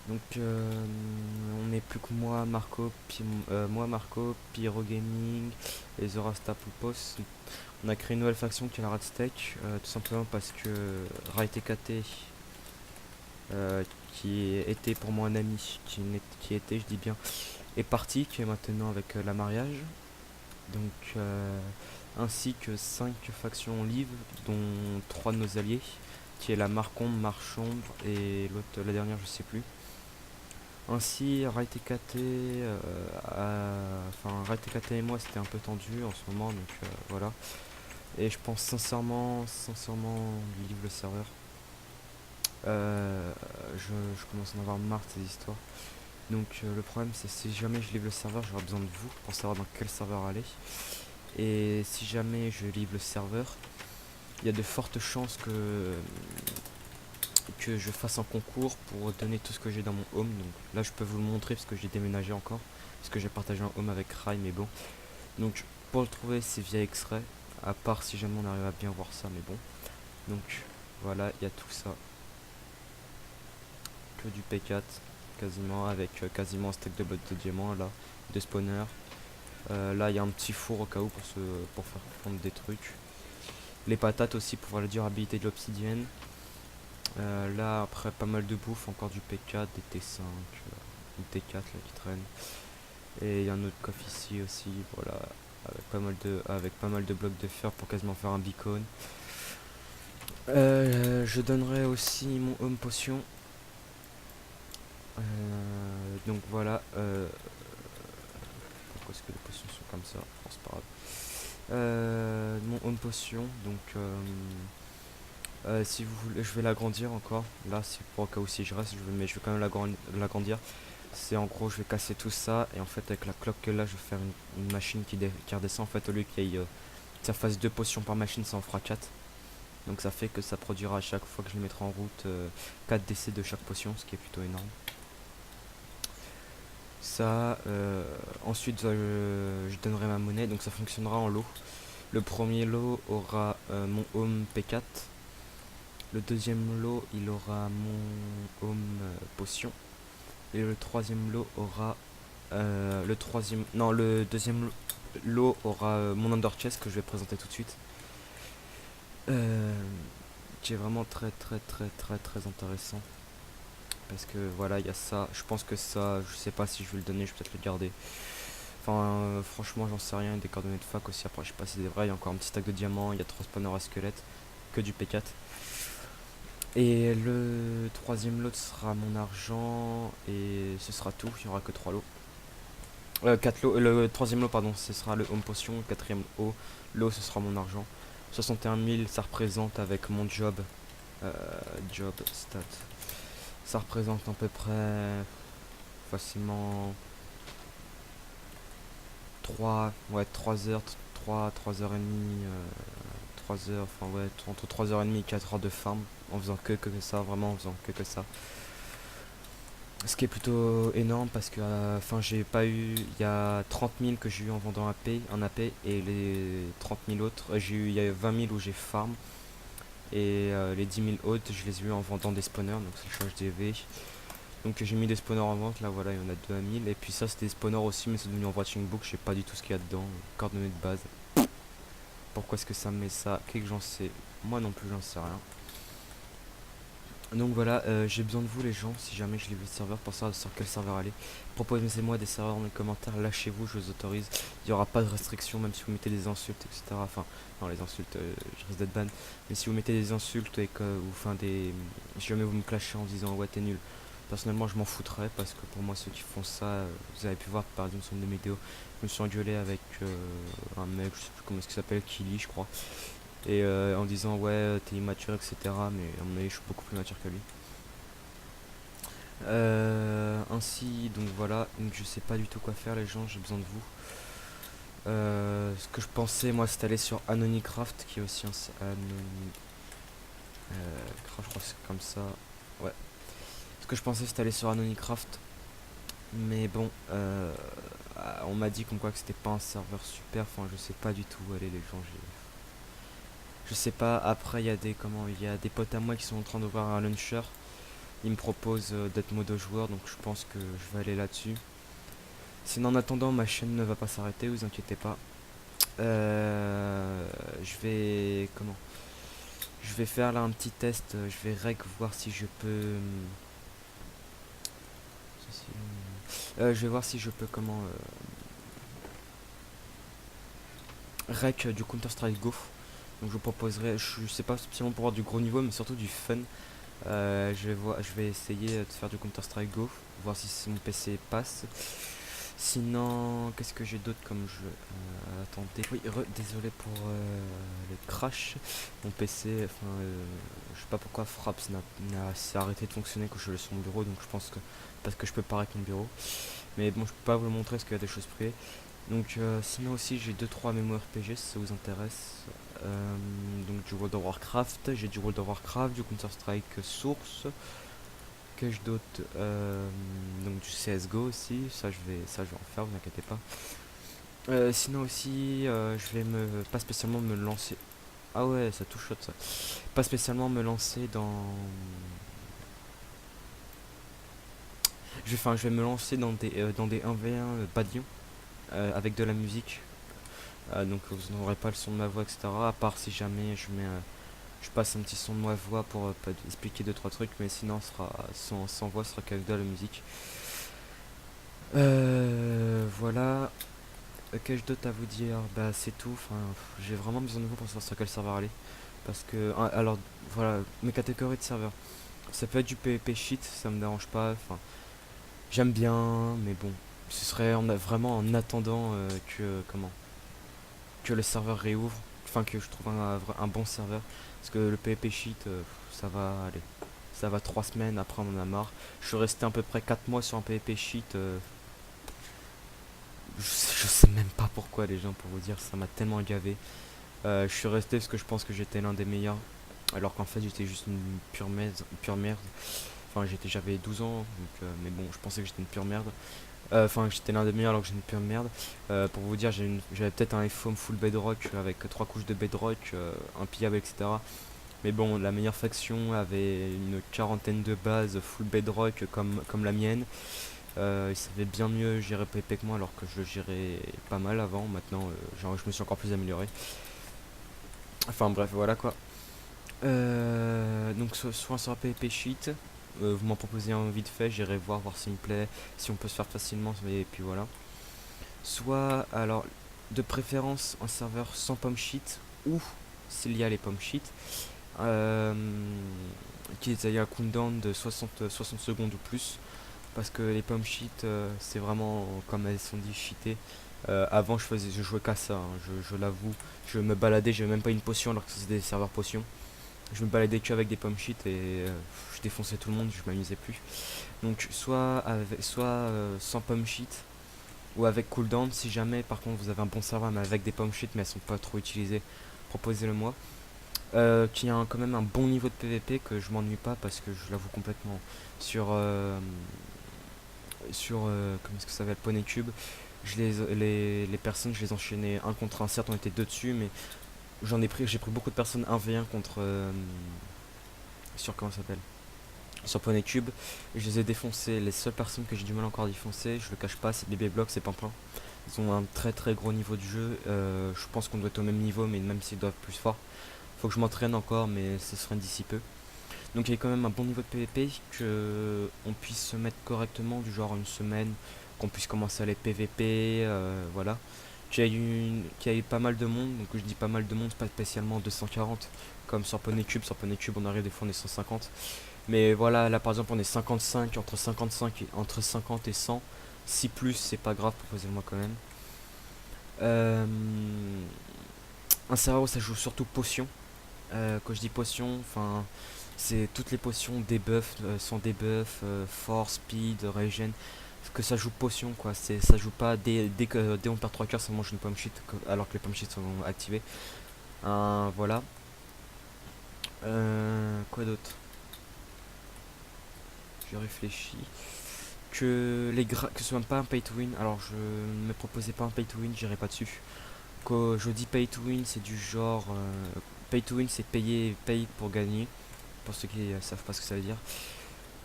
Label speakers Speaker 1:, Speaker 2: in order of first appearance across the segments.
Speaker 1: Donc on n'est plus que moi, Marco, Pyro Gaming et Zorastapulpos. On a créé une nouvelle faction qui est la Radstech, tout simplement parce que RaiTKT, qui était pour moi un ami, qui était, je dis bien, est parti, qui est maintenant avec la mariage. Donc ainsi que 5 factions live, dont 3 de nos alliés, qui est la Marcombe, Marchombre et l'autre, la dernière je sais plus. Ainsi, RaiTKT, enfin RaiTKT et moi c'était un peu tendu en ce moment, donc voilà. Et je pense sincèrement, livre le serveur. Je commence à en avoir marre de ces histoires. Donc le problème c'est si jamais je livre le serveur, j'aurai besoin de vous pour savoir dans quel serveur aller. Et si jamais je livre le serveur, il y a de fortes chances que je fasse un concours pour donner tout ce que j'ai dans mon home. Donc là je peux vous le montrer parce que j'ai déménagé encore. Parce que j'ai partagé un home avec Rai, mais bon. Donc pour le trouver c'est via extrait. À part si jamais on arrive à bien voir ça, mais bon. Donc voilà, il y a tout ça. Que du P4 quasiment, avec quasiment un stack de blocs de diamants là, de spawners. Là il y a un petit four au cas où pour faire prendre des trucs. Les patates aussi pour voir la durabilité de l'obsidienne. Là après pas mal de bouffe, encore du P4, des T5, une T4 là qui traîne. Et il y a un autre coffre ici aussi, voilà, avec pas mal de blocs de fer pour quasiment faire un beacon. Je donnerai aussi mon home potion. Donc voilà. Pourquoi est-ce que les potions sont comme ça? Bon, c'est pas grave. Mon home potion, donc si vous voulez, je vais l'agrandir encore. Là, c'est pour au cas où si je reste, mais je vais quand même l'agrandir. C'est en gros, je vais casser tout ça et en fait, avec la cloque que là, je vais faire une machine qui redescend. En fait, au lieu qu'il y ait que ça fasse 2 potions par machine, ça en fera 4. Donc ça fait que ça produira à chaque fois que je le mettrai en route 4 décès de chaque potion, ce qui est plutôt énorme. Ça, ensuite, je donnerai ma monnaie, donc ça fonctionnera en lot. Le premier lot aura mon home P4. Le deuxième lot, il aura mon home potion. Et le troisième lot aura le deuxième lot aura mon under chest que je vais présenter tout de suite. Euh, qui est vraiment très intéressant. Parce que voilà, il y a ça. Je pense que ça, je sais pas si je vais le donner, je vais peut-être le garder. Enfin, franchement, j'en sais rien. Des coordonnées de fac aussi. Après, je sais pas si c'est vrai. Il y a encore un petit stack de diamants. Il y a 3 spawners à squelettes. Que du P4. Et le troisième lot sera mon argent. Et ce sera tout. Il n'y aura que 3 lots. 4 lots. Le troisième lot, pardon, ce sera le home potion. Le quatrième lot, ce sera mon argent. 61 000, ça représente avec mon job. Job stat. Ça représente à peu près facilement 3 heures, 3 heures et demie, 3 heures, enfin ouais, entre 3 heures et demie et 4 heures de farm en faisant que ça, vraiment en faisant que ça. Ce qui est plutôt énorme parce que enfin j'ai pas eu, il y a 30 000 que j'ai eu en vendant un AP et les 30 000 autres, il y a 20 000 où j'ai farm et les 10 000 autres je les ai eu en vendant des spawners, donc c'est le charge DV. Donc j'ai mis des spawners en vente, là voilà, il y en a 2 à 1000. Et puis ça c'était des spawners aussi, mais c'est devenu en watching book, je sais pas du tout ce qu'il y a dedans. Coordonnées de base. Pourquoi est-ce que ça me met ça? Qu'est-ce que j'en sais? Moi non plus j'en sais rien. Donc voilà, j'ai besoin de vous les gens, si jamais je livre le serveur, pour savoir sur quel serveur aller. Proposez-moi des serveurs dans les commentaires, lâchez-vous, je vous autorise. Il n'y aura pas de restriction, même si vous mettez des insultes, etc. Enfin, non les insultes, je risque d'être ban. Mais si vous mettez des insultes et que, ou enfin des... Si jamais vous me clashez en disant ouais t'es nul. Personnellement je m'en foutrais parce que pour moi ceux qui font ça, vous avez pu voir par exemple sur une de mes vidéos, je me suis engueulé avec un mec, je sais plus comment est-ce qu'il s'appelle, Kili je crois. Et en disant ouais t'es immature etc. Mais à mon avis je suis beaucoup plus mature que lui. Ainsi donc voilà, donc je sais pas du tout quoi faire les gens, j'ai besoin de vous. Ce que je pensais moi c'était aller sur Anonicraft qui est aussi un Craft, je crois que c'est comme ça. Ouais. Ce que je pensais c'était aller sur Anonicraft. Mais bon, on m'a dit comme quoi que c'était pas un serveur super. Enfin, je sais pas du tout où aller les gens. Je sais pas. Après, il y a des potes à moi qui sont en train d'ouvrir un launcher. il me propose d'être modo joueur, donc je pense que je vais aller là-dessus. Sinon, en attendant, ma chaîne ne va pas s'arrêter, vous inquiétez pas. Je vais comment? Je vais faire là un petit test. Je vais rec voir si je peux. Je vais voir si je peux comment rec du Counter Strike Go. Donc je vous proposerai. Je sais pas spécialement pour avoir du gros niveau, mais surtout du fun. Je vais essayer de faire du Counter Strike Go, voir si mon PC passe. Sinon, qu'est-ce que j'ai d'autre comme jeu? Attendez, oui, désolé pour le crash. Mon PC, enfin, je sais pas pourquoi Fraps s'est arrêté de fonctionner quand je l'ai sur mon bureau, donc je pense que parce que je peux pas avec mon bureau. Mais bon, je peux pas vous le montrer parce qu'il y a des choses privées. Donc, sinon aussi, j'ai 2-3 mémo RPG si ça vous intéresse. Donc, du World of Warcraft, j'ai du World of Warcraft, du Counter Strike Source. Qu'ai-je d'autre? Donc du CSGO aussi, ça je vais en faire, vous inquiétez pas. Sinon aussi, je vais pas spécialement me lancer. Ah ouais, ça touche shot ça. Pas spécialement me lancer je vais me lancer dans des 1v1 badion avec de la musique. Donc vous n'aurez pas le son de ma voix, etc. À part si jamais je passe un petit son de ma voix pour expliquer deux trois trucs, mais sinon sans voix, ce sera qu'avec de la musique. Voilà. Qu'ai-je d'autre à vous dire? Bah c'est tout. Enfin, j'ai vraiment besoin de vous pour savoir sur quel serveur aller. Parce que alors voilà, mes catégories de serveurs. Ça peut être du PvP shit, ça me dérange pas. Enfin, j'aime bien, mais bon, ce serait vraiment en attendant que le serveur réouvre. Enfin que je trouve un bon serveur. Parce que le PvP shit, ça va aller. Ça va 3 semaines, après on en a marre. Je suis resté à peu près 4 mois sur un PvP shit. Je sais même pas pourquoi les gens, pour vous dire, ça m'a tellement gavé. Je suis resté parce que je pense que j'étais l'un des meilleurs, alors qu'en fait j'étais juste une pure merde, pure merde. Enfin j'avais 12 ans, donc, mais bon, je pensais que j'étais une pure merde. Enfin j'étais l'un des meilleurs alors que j'étais une pure merde. Pour vous dire, j'avais peut-être un iPhone full bedrock avec 3 couches de bedrock, impillable, etc. Mais bon, la meilleure faction avait une quarantaine de bases full bedrock comme la mienne. Il savait bien mieux gérer PvP que moi alors que je le gérais pas mal avant. Maintenant, genre, je me suis encore plus amélioré. Enfin bref, voilà quoi. Donc soit sur un PvP sheet, vous m'en proposez un vite fait, j'irai voir s'il me plaît, si on peut se faire facilement, et puis voilà. Soit, alors, de préférence un serveur sans pomme sheet, ou s'il y a les pommes sheet, euh, qui est un cooldown de 60 secondes ou plus. Parce que les pommes cheat, c'est vraiment comme elles sont dit cheatées. Avant je jouais qu'à ça, hein, je l'avoue. Je me baladais, j'avais même pas une potion alors que c'était des serveurs potions. Je me baladais que avec des pommes cheat et je défonçais tout le monde, je m'amusais plus. Donc soit sans pommes cheat ou avec cooldown si jamais par contre vous avez un bon serveur mais avec des pommes cheat mais elles sont pas trop utilisées, proposez-le moi. Qui a quand même un bon niveau de PVP, que je m'ennuie pas parce que je l'avoue complètement sur comment est-ce que ça s'appelle, Poneycube. Les personnes, je les enchaînais un contre un. Certes on était deux dessus, mais j'ai pris beaucoup de personnes 1v1 contre sur comment ça s'appelle, sur Poneycube. Je les ai défoncés. Les seules personnes que j'ai du mal encore à défoncer, je le cache pas, c'est BB Block, c'est Pimpin. Ils ont un très très gros niveau de jeu. Je pense qu'on doit être au même niveau, mais même s'ils doivent plus fort, faut que je m'entraîne encore, mais ce sera d'ici peu. Donc il y a quand même un bon niveau de PVP, que on puisse se mettre correctement, du genre une semaine, qu'on puisse commencer à les PVP, voilà. Qu'il y a eu pas mal de monde, donc je dis pas mal de monde, pas spécialement 240, comme sur Poneycube. Sur Poneycube on arrive des fois on est 150. Mais voilà, là par exemple on est 55, entre 50 et 100. Si plus c'est pas grave, proposez-le-moi quand même. Euh, un serveur où ça joue surtout potion. Quand je dis potion, enfin c'est toutes les potions, debuff, sans debuff, force, speed, regen, que ça joue potion quoi. Ça joue pas dès on perd 3 coeurs ça mange une pomme shit alors que les pommes shit sont activées. Voilà. Quoi d'autre? Je réfléchis. Que ce soit pas un pay to win. Alors je ne me proposais pas un pay to win, j'irai pas dessus. Quand je dis pay to win, c'est du genre pay to win, c'est payer pour gagner. Pour ceux qui savent pas ce que ça veut dire.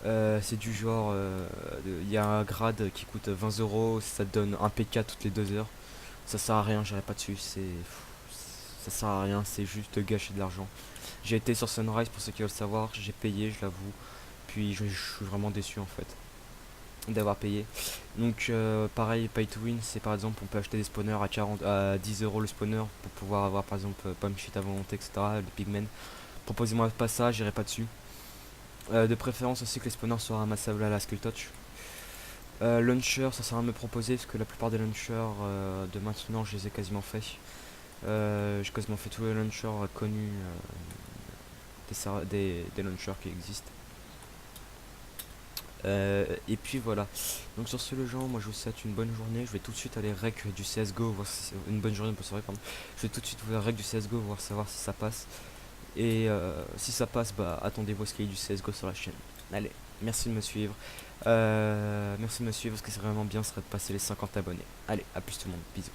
Speaker 1: C'est du genre, il y a un grade qui coûte 20 €, ça te donne un PK toutes les 2 heures. Ça sert à rien, j'irai pas dessus, ça sert à rien, c'est juste gâcher de l'argent. J'ai été sur Sunrise pour ceux qui veulent savoir, j'ai payé, je l'avoue, puis je suis vraiment déçu en fait d'avoir payé. Donc pareil, pay to win, c'est par exemple on peut acheter des spawners à 10 € le spawner pour pouvoir avoir par exemple Pump Shit à volonté, etc. Les pigmen. Proposez-moi pas ça, j'irai pas dessus. De préférence aussi que les spawners soient ramassables à la Skill Touch. Launcher, ça sert à me proposer parce que la plupart des launchers de maintenant je les ai quasiment fait. J'ai quasiment fait tous les launchers connus des launchers qui existent. Et puis voilà. Donc sur ce les gens, moi je vous souhaite une bonne journée. Je vais tout de suite aller rec du CSGO, voir si une bonne journée, une bonne soirée, pardon. Je vais tout de suite ouvrir rec du CSGO, voir savoir si ça passe. Et si ça passe, bah attendez-vous à ce qu'il y ait du CSGO sur la chaîne. Allez, merci de me suivre. Merci de me suivre parce que c'est vraiment bien, ce serait de passer les 50 abonnés. Allez, à plus tout le monde, bisous.